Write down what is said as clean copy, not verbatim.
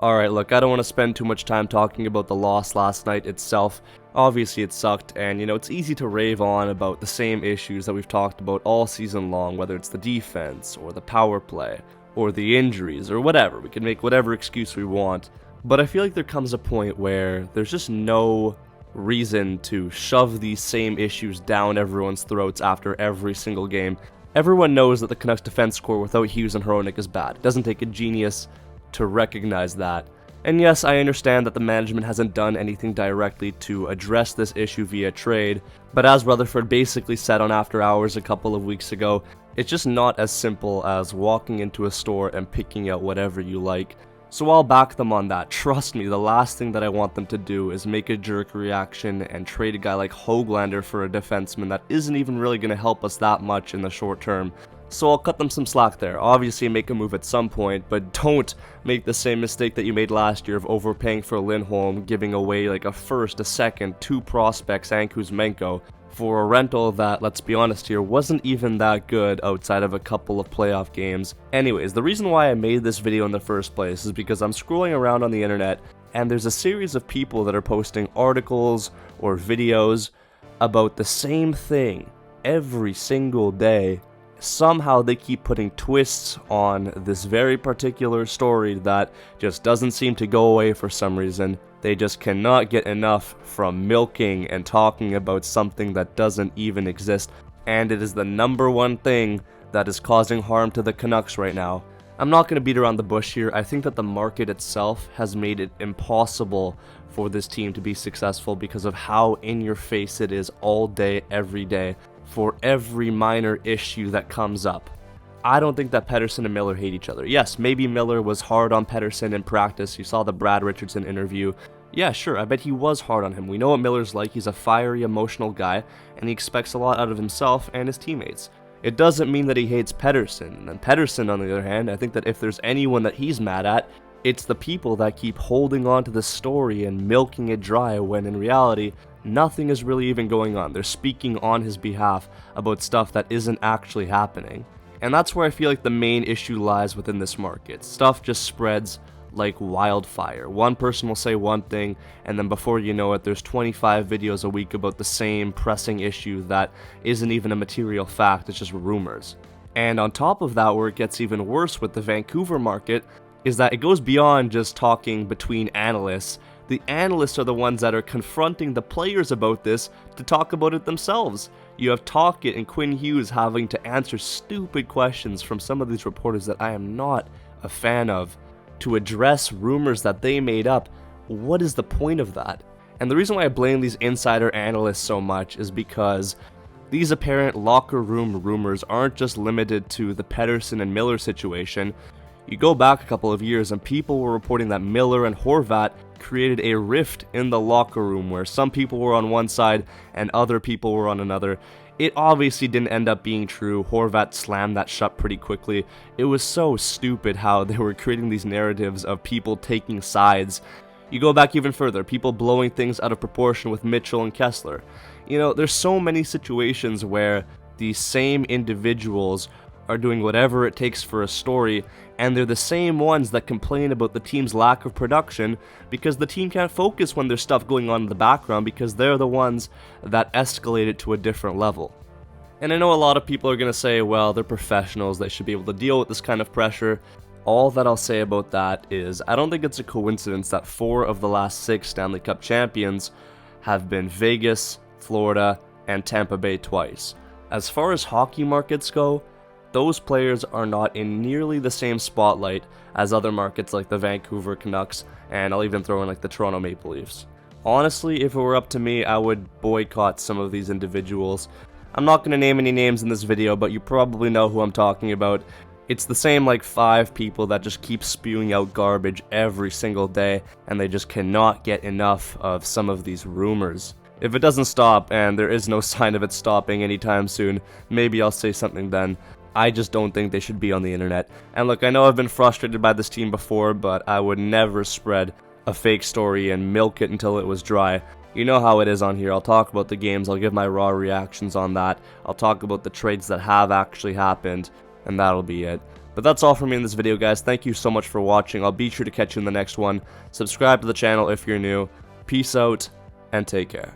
Alright, look, I don't want to spend too much time talking about the loss last night itself. Obviously it sucked, and it's easy to rave on about the same issues that we've talked about all season long, whether it's the defense, or the power play, or the injuries, or whatever. We can make whatever excuse we want. But I feel like there comes a point where there's just no reason to shove these same issues down everyone's throats after every single game. Everyone knows that the Canucks defense core without Hughes and Hronek is bad. It doesn't take a genius to recognize that. And yes, I understand that the management hasn't done anything directly to address this issue via trade, but as Rutherford basically said on After Hours a couple of weeks ago, it's just not as simple as walking into a store and picking out whatever you like. So I'll back them on that. Trust me, the last thing that I want them to do is make a jerk reaction and trade a guy like Höglander for a defenseman that isn't even really going to help us that much in the short term. So I'll cut them some slack there. Obviously make a move at some point, but don't make the same mistake that you made last year of overpaying for Lindholm, giving away like a first, a second, 2 prospects and Kuzmenko for a rental that, let's be honest here, wasn't even that good outside of a couple of playoff games. Anyways, the reason why I made this video in the first place is because I'm scrolling around on the internet and there's a series of people that are posting articles or videos about the same thing every single day. Somehow they keep putting twists on this very particular story that just doesn't seem to go away for some reason. They just cannot get enough from milking and talking about something that doesn't even exist, and it is the #1 thing that is causing harm to the Canucks right now. I'm not going to beat around the bush here. I think that the market itself has made it impossible for this team to be successful because of how in your face it is all day, every day, for every minor issue that comes up. I don't think that Pettersson and Miller hate each other. Yes, maybe Miller was hard on Pettersson in practice. You saw the Brad Richardson interview. Yeah, sure, I bet he was hard on him. We know what Miller's like. He's a fiery, emotional guy, and he expects a lot out of himself and his teammates. It doesn't mean that he hates Pettersson. And Pettersson, on the other hand, I think that if there's anyone that he's mad at, it's the people that keep holding on to the story and milking it dry when in reality, nothing is really even going on. They're speaking on his behalf about stuff that isn't actually happening. And that's where I feel like the main issue lies within this market. Stuff just spreads like wildfire. One person will say one thing, and then before you know it, there's 25 videos a week about the same pressing issue that isn't even a material fact, it's just rumors. And on top of that, where it gets even worse with the Vancouver market, is that it goes beyond just talking between analysts. The analysts are the ones that are confronting the players about this to talk about it themselves. You have Talkett and Quinn Hughes having to answer stupid questions from some of these reporters that I am not a fan of to address rumors that they made up. What is the point of that? And the reason why I blame these insider analysts so much is because these apparent locker room rumors aren't just limited to the Pettersson and Miller situation. You go back a couple of years and people were reporting that Miller and Horvat created a rift in the locker room where some people were on one side and other people were on another. It obviously didn't end up being true. Horvat slammed that shut pretty quickly. It was so stupid how they were creating these narratives of people taking sides. You go back even further, people blowing things out of proportion with Mitchell and Kessler. There's so many situations where these same individuals are doing whatever it takes for a story, and they're the same ones that complain about the team's lack of production because the team can't focus when there's stuff going on in the background because they're the ones that escalate it to a different level. And I know a lot of people are going to say, well, they're professionals, they should be able to deal with this kind of pressure. All that I'll say about that is I don't think it's a coincidence that 4 of the last 6 Stanley Cup champions have been Vegas, Florida, and Tampa Bay twice. As far as hockey markets go, those players are not in nearly the same spotlight as other markets like the Vancouver Canucks, and I'll even throw in like the Toronto Maple Leafs. Honestly, if it were up to me, I would boycott some of these individuals. I'm not going to name any names in this video, but you probably know who I'm talking about. It's the same like 5 people that just keep spewing out garbage every single day, and they just cannot get enough of some of these rumors. If it doesn't stop, and there is no sign of it stopping anytime soon, maybe I'll say something then. I just don't think they should be on the internet. And look, I know I've been frustrated by this team before, but I would never spread a fake story and milk it until it was dry. You know how it is on here. I'll talk about the games, I'll give my raw reactions on that, I'll talk about the trades that have actually happened, and that'll be it. But that's all for me in this video, guys. Thank you so much for watching. I'll be sure to catch you in the next one. Subscribe to the channel if you're new. Peace out, and take care.